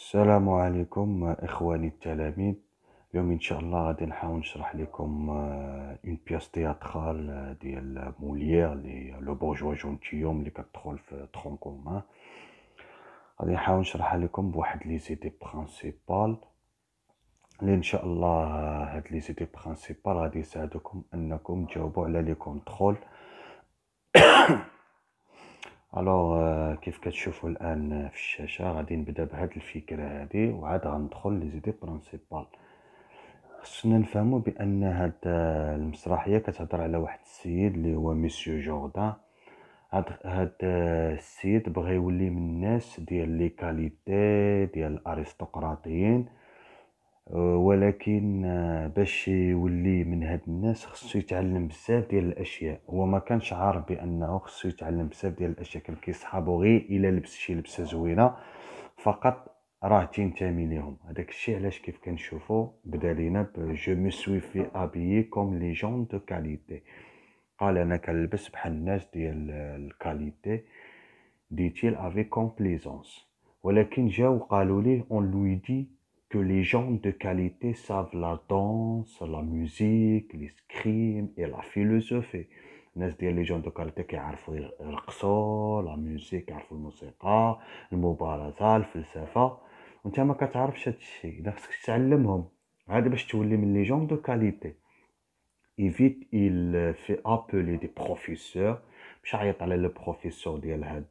السلام عليكم إخواني التلاميذ. اليوم إن شاء الله غادي نحاول نشرح لكم اون بياس تياترال ديال موليير اللي لو بورجوا جونتيوم اللي كتدخل في ترون كومان. غادي نحاول نشرحها لكم بواحد لي زيدي برينسيبال اللي إن شاء الله هاد لي زيدي برينسيبال غادي يساعدوكم أنكم تجاوبوا على لي كونترول. الوغ كيف كتشوفوا الآن في الشاشة غادي نبدا بهاد الفكرة هادي وعاد غندخل لي زيدي برينسيبال. خصنا نفهموا بان هاد المسرحيه كتهضر على واحد السيد اللي هو مسيو جوردان. هاد السيد بغى يولي من الناس ديال لي كاليتي ديال الارستقراطيين، ولكن باش يولي من هاد الناس خصو يتعلم بزاف ديال الاشياء. هو ما كانش عارف بانه خصو يتعلم بزاف ديال الاشياء، كان كيصحابو غير الا لبس شي لبسه زوينه فقط راه تينتمي ليهم. هذاك الشيء علاش كيف كنشوفوا بدا لينا جو مي سوي في ابيي كوم لي جون دو كاليتي. قال انا كنلبس بحال الناس ديال الكاليتي، ديتيل افي كومبليزونس. ولكن جاو قالوا ليه اون لوي دي que les gens de qualité savent la danse, la musique, l'escrime et la philosophie. الناس ديال لي جون دو كاليتي كيعرفوا يرقصوا، لا ميوزيك، يعرفوا الموسيقى، المبارزة، الفلسفة، وانت ما كتعرفش هاد الشيء. الا خصك تعلمهم عاد باش تولي من لي جون دو كاليتي. ايفيت il fait appeler des professeurs باش يعيط على لو بروفيسور ديال هاد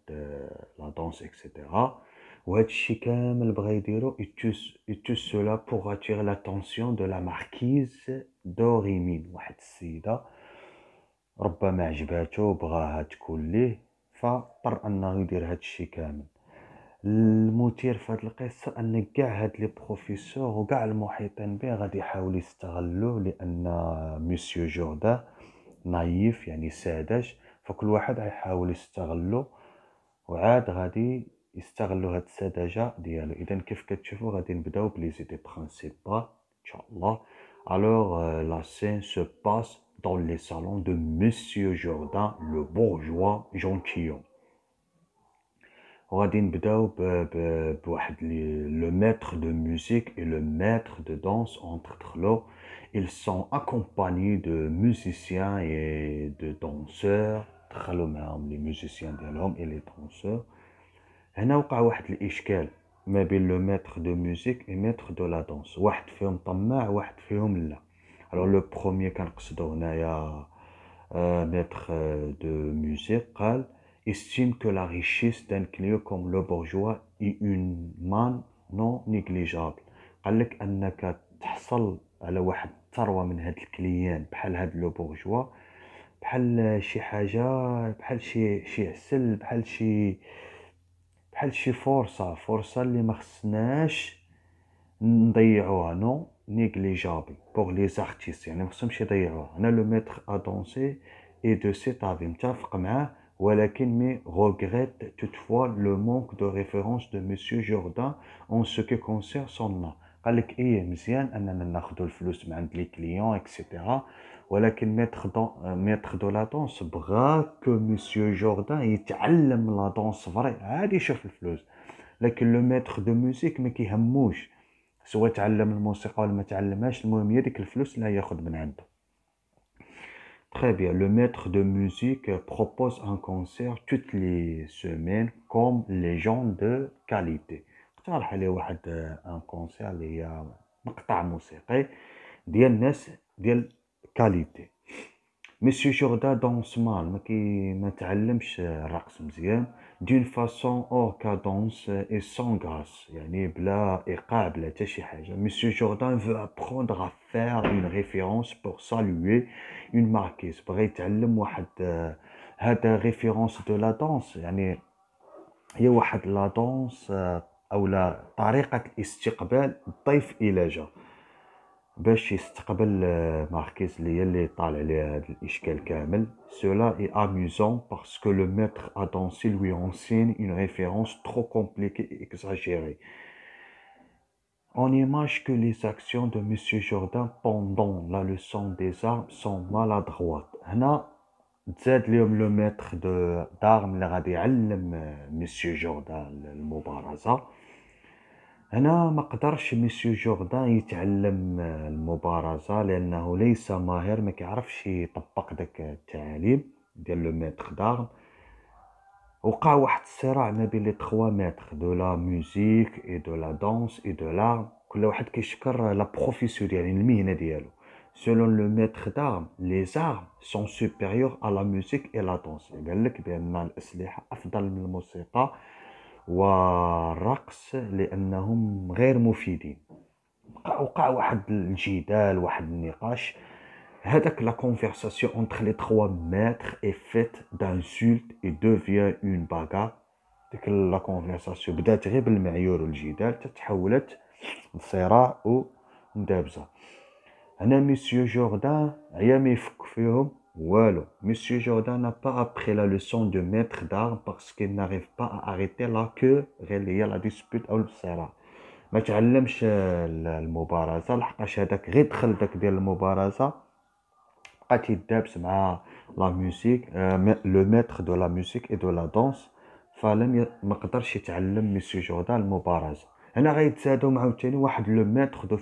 لا دونس اكسيتيرا. وهاد الشيء كامل بغا يديرو et tout cela pour attirer l'attention de la marquise دوريمين، واحد السيدة ربما عجباتو بغاها تكون ليه، فاضطر انه يدير هاد الشيء كامل. المثير في هاد القصة ان كاع هاد لي بروفيسور وكاع المحيطين به غادي يحاولوا يستغلوه، لان مسيو جوردان نايف يعني ساذج، فكل واحد غيحاول يستغلو وعاد غادي يستغلوا هاد السذاجة ديالو. اذا كيف كتشوفوا غادي نبداو بلي زيدي برينسيبال ان شاء الله. Alors, la scène se passe dans les salons de Monsieur Jourdain, le bourgeois gentilhomme. غادي نبداو بواحد le maître de musique et le maître de danse entre eux. Ils sont accompagnés de musiciens et de danseurs. دخلوا معاهم les musiciens ديالهم et les danseurs. هنا وقع واحد الاشكال ما بين لو ميتر دو ميوزيك اي ميتر دو لا دانس، واحد فيهم طماع واحد فيهم لا. الوغ لو بروميير كنقصدو هنايا ميتر دو ميوزيك قال estime que la richesse d'un client comme le bourgeois est une manne non négligeable. قال لك انك تحصل على واحد الثروه من هاد الكليان بحال هاد لو بورجوا بحال شي حاجه، بحال شي عسل، بحال شي فرصه اللي ما خصناش نضيعوها، نو نيغليجابل بوغ لي زارتيست، يعني ما خصهمش يضيعوها. انا لو ميتر ا دونسي اي دو سيت افي متفق معاه، ولكن مي regrette toutefois le manque de référence de monsieur Jourdain en ce qui concerne son art. قال لك ايه مزيان اننا ناخذ الفلوس من عند لي كليون اكسيتيرا، ولكن ميتر دو لا دونس بغا كو مسيو جوردان يتعلم لا دونس فري عاد يشوف الفلوس. لكن لو ميتر دو موسيك ما كيهموش سواء تعلم الموسيقى ولا ما تعلمهاش، المهم هي ديك الفلوس اللي ياخذ من عنده. Très bien, le maître de musique propose un concert toutes les semaines comme les gens de qualité. اقترح عليه واحد ان كونسير اللي هي مقطع موسيقي ديال الناس ديال كاليتي. مسيو جوردان دونس مال ما تعلمش الرقص مزيان، دون فاسون اور كادونس اي سون غراس، يعني بلا ايقاع بلا حتى شي حاجه. مسيو جوردان veut apprendre à faire une référence pour saluer une marquise. بغى يتعلم واحد هذا ريفيرونس دو لا دونس، يعني هي واحد لا دونس او لا طريقه الاستقبال الضيف الى جا، باش يستقبل ماركيز اللي هي اللي طالع عليها هذا الاشكال كامل. cela est amusant parce que le maître à danser lui enseigne une référence trop compliquée et exagérée. On imagine que les actions de monsieur Jourdain pendant la leçon des armes sont maladroites. هنا تزاد لهم لو ميتر دارم اللي غادي يعلم مسيو جوردان المبارزه. هنا ما قدرش مسيو جوردان يتعلم المبارزة لأنه ليس ماهر، ما كيعرفش يطبق داك التعاليم ديال لو ميتر دارم. وقع واحد الصراع ما بين لي تخوا ميتر دو لا موزيك اي دو لا دانس اي دو لارم، كل واحد كيشكر لا بروفيسيون ديالو، يعني المهنة ديالو. سولون لو ميتر دارم لي زارم سون سوبيريور ا لا موزيك اي لا دانس، قال لك بأن الأسلحة أفضل من الموسيقى والرقص لأنهم غير مفيدين. وقع واحد الجدال، واحد النقاش. هذاك لا conversation entre les trois maîtres est faite d'insultes et devient une bagarre. ديك لا conversation بدات غير بالمعيور والجدال تتحولت لصراع ومدابزه. هنا مسيو جوردان عيا ما يفك فيهم والو. مسيو جوردان n'a pas appris la leçon de maître d'armes parce qu'il n'arrive pas à arrêter la queue غير اللي هي لا dispute او الصراع. ما تعلمش المبارزه لحقاش هذاك غير دخل داك ديال المبارزه بقى تيدابس مع لا ميوزيك، لو ميتر دو لا ميوزيك اي دو لا دانس، ما قدرش يتعلم مسيو جوردان المبارزه. هنا غيتزادوا عاوتاني واحد لو ميتر دو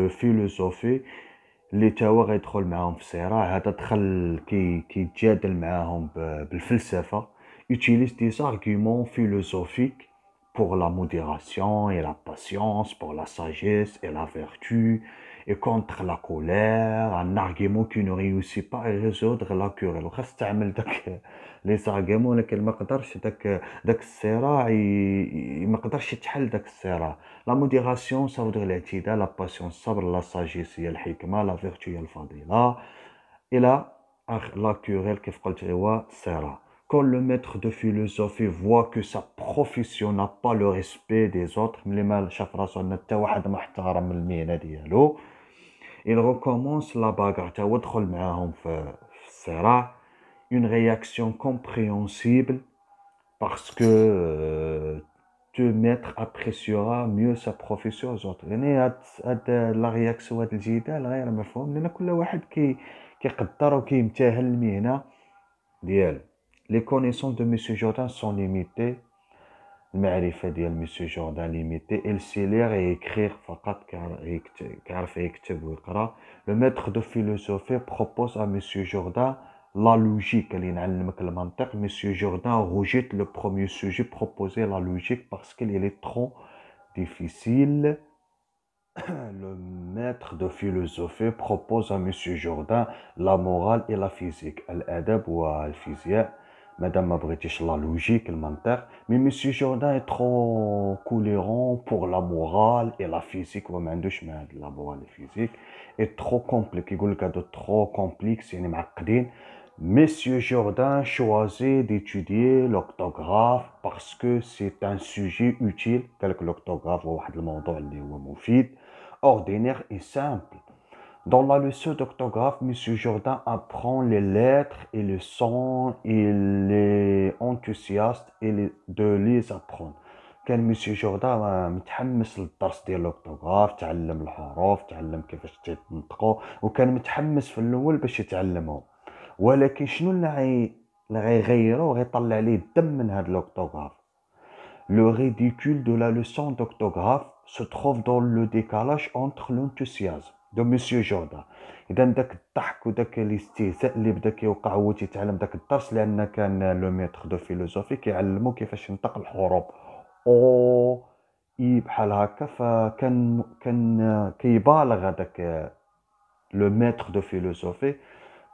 فيلوزوفي اللي تا هو غيدخل معاهم في صراع. هذا دخل كيتجادل معاهم بالفلسفه، utilise des arguments philosophiques pour la modération et la patience, pour la sagesse et la vertu, et contre la colère, un argument qui ne réussit pas à résoudre la querelle. وخاص تعمل داك لي زارغيمون، ولكن ما قدرش داك الصراع ما قدرش يتحل داك الصراع. لا موديراسيون ça veut dire الاعتدال، لا باسيونس الصبر، لا ساجيس هي الحكمه، لا فيرتو هي الفضيله، الى لا كوريل كيف قلت هو الصراع. Quand le maître de philosophie voit que sa profession n'a pas le respect des autres، ملي ما شاف راسو ان حتى واحد ما احترم المهنه ديالو، il recommence la bagarre، تا هو دخل معاهم في الصراع. une réaction compréhensible parce que te maître appréciera mieux sa profession aux autres. يعني هاد لا رياكسيون، هاد الجدال غير مفهوم لان كل واحد كيقدر وكيمتهن المهنه ديالو. لي كونيسونس دو مسيو جوردان سون ليميتي، المعرفه ديال مسيو جوردان ليميتي. il sait lire et écrire فقط، كيعرف يكتب ويقرا. لو ميتر دو فيلوسوفي بروبوز ا مسيو جوردان لا لوجيك، اللي نعلمك المنطق. مسيو جوردان روجيت لو بروميير سوجي بروبوزي لا لوجيك باسكو il est trop difficile. Le maître de philosophie propose à Monsieur Jourdain la morale et la physique، الأدب والفيزياء، مادام ما بغيتيش لا لوجيك المنطق. مي Monsieur Jourdain est trop colérant pour la morale et la physique، وما عندوش مع هاد لا morale et physique. et trop compliqué، يقول لك هادو trop complexe يعني معقدين. Monsieur Jourdain choisit d'étudier l'orthographe parce que c'est un sujet utile. قال لك l'orthographe هو واحد الموضوع اللي هو مفيد، ordinaire et simple. Dans la leçon d'orthographe, Monsieur Jourdain apprend les lettres et le son. Il est enthousiaste de les apprendre. كان مسيو جوردان متحمس للدرس ديال لوكتوغراف، تعلم الحروف، تعلم كيفاش تنطقوا، وكان متحمس في الاول باش يتعلمهم. ولكن شنو اللي غيغيرو غيطلع ليه الدم من هاد لوكتوغراف؟ Le ridicule de la leçon d'orthographe se trouve dans le décalage entre l'enthousiasme de Monsieur Jourdain. إذا داك الضحك وداك الاستهزاء اللي بدا كيوقع هو تيتعلم داك الدرس، لأن كان لو ميتر دو فيلوزوفي كيعلمو كيفاش ينطق الحروف او اي بحال هكا. فكان كيبالغ هذاك لو ميتر دو فيلوزوفي.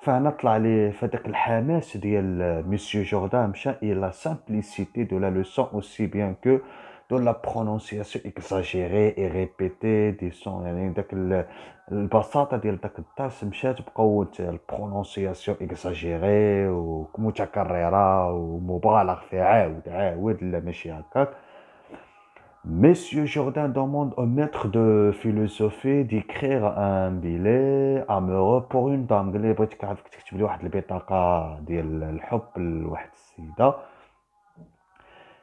فهنا طلع ليه فداك الحماس ديال مسيو جوردان مشى الى لا سامبليسيتي دو لا لوسون اوسي بيان كو دو لا برونونسياسيون اكزاجيري اي ريبيتي دي سون، يعني داك البساطه ديال داك الدرس مشات بقوه البرونونسياسيون اكزاجيري ومتكرره ومبالغ فيها، عاود لا ماشي هكاك. Monsieur Jourdain demande au maître de philosophie d'écrire un billet amoureux pour une dame. قال لي بغيتك عافاك تكتب لي واحد البطاقة ديال الحب لواحد السيدة.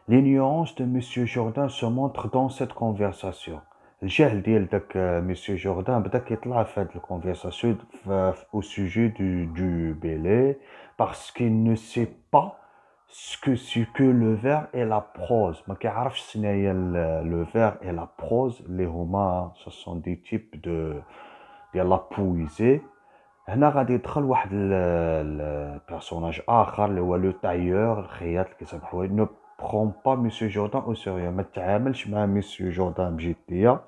Les nuances de Monsieur Jourdain se montrent dans cette conversation. الجهل ديال داك Monsieur Jourdain بدا كيطلع في هاد الكونفرساسيون au sujet du billet parce qu'il ne sait pas ce que le vers et la prose. ما كيعرفش شنو هي le vers et la prose اللي هما ce sont des types ديال لا بويزي. هنا غادي يدخل واحد البيرسوناج اخر اللي هو لو تايور، الخياط اللي كيصاوب حوايج. نو برون با مسيو جوردان او سيريو، ما تتعاملش مع مسيو جوردان بجديه.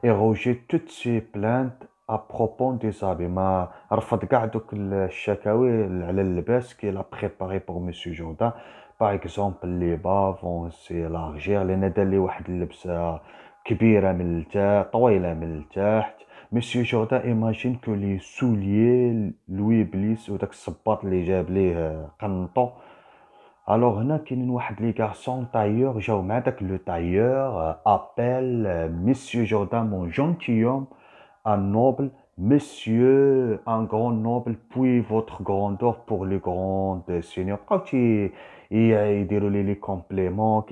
et rejette toutes ses plaintes à propos des habits. ما رفض كاع دوك الشكاوي على اللباس qu'il a préparé pour Monsieur Jourdain. Par exemple, les bas vont s'élargir، لأن دار ليه واحد اللبسة كبيرة من التحت، طويلة من التحت. Monsieur Jourdain imagine que les souliers Louis Bliss وداك الصباط اللي جاب ليه قنطو. الوغ هنا كاينين واحد لي غارسون تايور جاو مع داك لو تايور ابل مسيو جوردان مون جونتيوم ان نوبل مسيو ان غران نوبل بوي فوتر غراندور بور لي غراند سينيور. بقاو يديروا لي كومبليمون،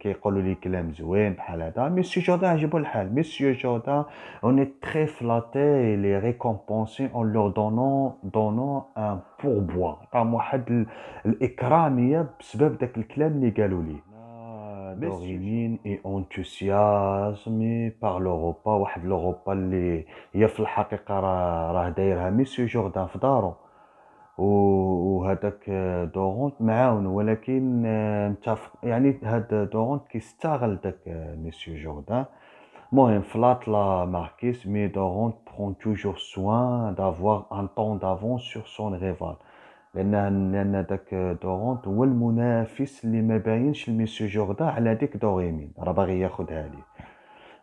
كيقولوا لي كلام زوين بحال هذا. مسيو جوردان عجبو الحال. مسيو جوردان on est très flatté et les récompensé en leur donnant un pourboire. عطاهم واحد الإكرامية بسبب داك الكلام اللي قالوا ليه. دوريمين اي انتوسيازمي بار لوروبا، واحد لوروبا اللي هي في الحقيقة راه دايرها مسيو جوردان في دارو، وهذاك دورونت معاون، ولكن متفق يعني هاد دورونت كيستغل داك مسيو جوردان. المهم فلات لا ماركيز، مي دورونت برون توجور سوان دافوار ان طون دافون سور سون ريفال، لان داك دورونت هو المنافس اللي ما باينش لميسيو جوردان على ديك دوريمين، راه باغي ياخدها ليه.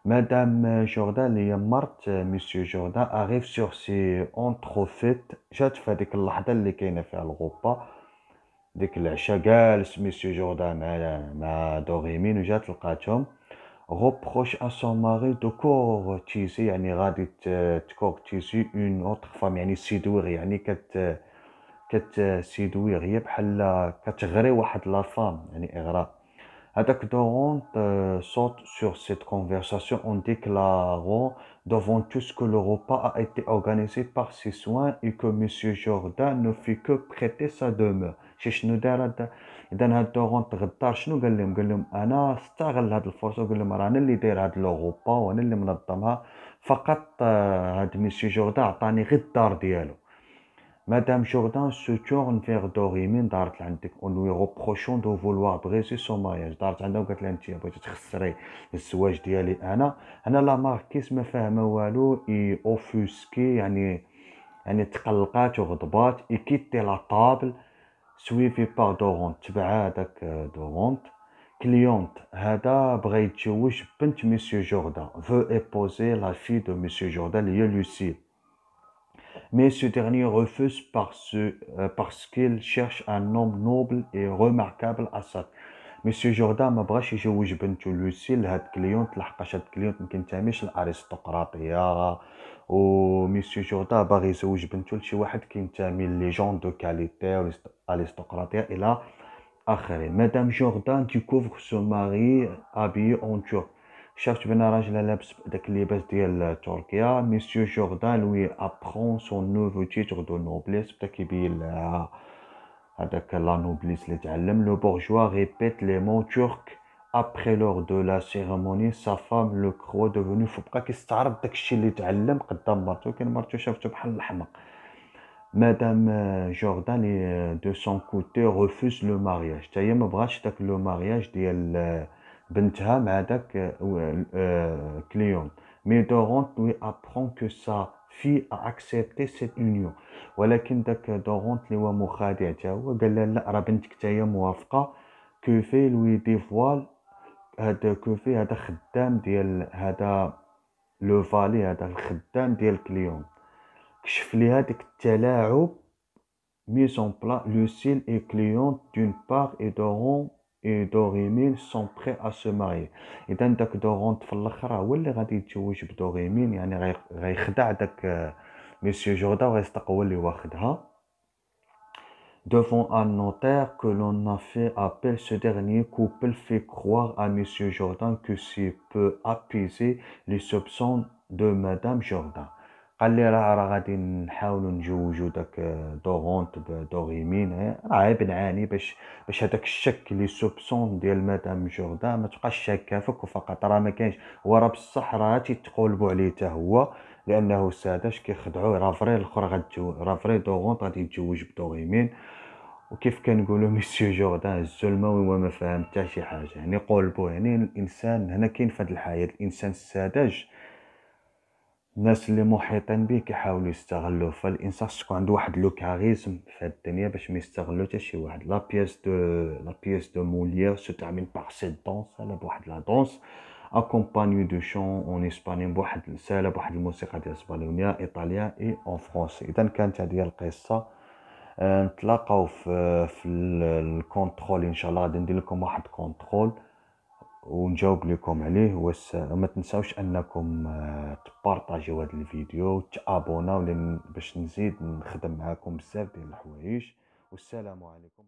مادام جوردان اللي هي مرت ميسيو جوردان اريف سور سي اونتروفيت، جات في هذيك اللحظه اللي كاينه فيها الغوبه، ديك العشاء جالس ميسيو جوردان مع دوريمين وجات لقاتهم. reproche à son mari de courtiser، يعني غادي تكورتيزي اون اوتر فام، يعني سيدوير، يعني كتسيدوير، هي بحال كتغري واحد لا فام، يعني اغراء. هذاك دورونت saute sur cette conversation en déclarant devant tous que le repas a été organisé par ses soins et que Monsieur Jourdain ne fait que prêter sa demeure. شنو دار اذا هاد دورونت غدار شنو قال لهم؟ قال لهم انا استغل هاد الفرصه وقال لهم راه انا اللي داير هاد لو غوبا وانا اللي منظمها، فقط هاد ميسيو جوردان عطاني غير الدار ديالو. Madame Jourdain se tourne vers Doreen دارت لعندك en lui reprochant de vouloir briser son mariage. دارت عندها وقالت لها انت بغيتي تخسري الزواج ديالي انا. هنا لا ماركيز ما فاهمه والو، اي اوفوسكي يعني تقلقات وغضبات. اي كيتي لا طابل سويفي بار دورونت، تبع هذاك دورونت. كليونت هذا بغى يتزوج بنت ميسيو جوردان، فو ايبوزي لا في دو ميسيو جوردان اللي هي لوسيل. Mais ce dernier refuse parce qu'il cherche un homme noble et remarquable à ça. Monsieur Jourdain ما بغاش يجوج بنته لوسيل لهاد كليونت، لحقاش هاد كليونت ما كينتميش للارستقراطيه، و ميسيو جوردان باغي يزوج بنته لشي واحد كينتمي لي جون دو كاليتي والارستقراطيه الى اخره. مدام جوردان découvre son mari habillé en turc، شافت بان راجلها لابس داك اللباس ديال تركيا. ميسيو جوردان لوي ابرون سون نوفو تيتر دو نوبليس، بدا كيبين لها هذاك لا نوبليس اللي تعلم. لو بورجوا ريبيت لي مو تورك ابري لور دو لا سيرموني سا فام لو كرو دوفونو، فبقى كيستعرض داكشي اللي تعلم قدام مرتو، كان مرتو شافته بحال الحمق. مادام جوردان دو سون كوتي ريفوز لو مارياج، حتى هي ما بغاتش داك لو مارياج ديال بنتها مع داك كليون. مي دورونت لوي ابرون كو سا في اكسبتي سيت اونيون، ولكن داك دورونت اللي هو مخادع حتى هو قال لها لا راه بنتك حتى هي موافقه. كوفي لوي ديفوال، هذا كوفي هذا خدام ديال هذا لو فالي، هذا الخدام ديال كليون، كشف ليها داك التلاعب. mise en place Lucille et Cléante d'une part et Doron et Dorémine sont prêts à se marier. إذا داك دورونت في الآخر هو اللي غادي يتزوج بدوريمين، يعني غيخدع داك ميسيو جوردان وغيستقوى اللي واخدها. Devant un notaire que l'on a fait appel, ce dernier couple fait croire à Monsieur Jourdain que s'il peut apaiser les soupçons de Madame Jourdain. قال لي راه غادي نحاولوا نجوجوا داك دوغونت بدوغيمين، راه بنعاني باش هذاك الشك لي سوبسون ديال مدام جوردان ما تبقاش شاكه فيك، وفقط راه ما كاينش. هو راه بصح راه تيتقولبوا عليه حتى هو، لانه ساداش كيخدعوه، راه فري الاخر راه فري دوغونت غادي يتزوج بدوغيمين. وكيف كنقولوا ميسيو جوردان هزو الماء وهو ما فاهم حتى شي حاجه، يعني قولبوا. يعني الانسان هنا كاين في هذه الحياه الانسان الساذج، الناس اللي محيطين به كيحاولوا يستغلوه، فالانسان خصو يكون عنده واحد لو كاريزم في هاد الدنيا باش ما يستغلو حتى شي واحد. لا بيس دو موليير سو تيرمين باغ سيت دونس، سالا بواحد لا دونس اكومبانيو دو شون اون اسبانيون، بواحد سالا بواحد الموسيقى ديال اسبانيونيه ايطاليان اي اون فرونسي. اذا كانت هذه هي القصه. نتلاقاو في الكونترول ان شاء الله، غادي ندير لكم واحد كونترول ونجاوب لكم عليه. وما تنساوش انكم تبارطاجيو هذا الفيديو وتابوناو باش نزيد نخدم معاكم بزاف ديال الحوايج. والسلام عليكم.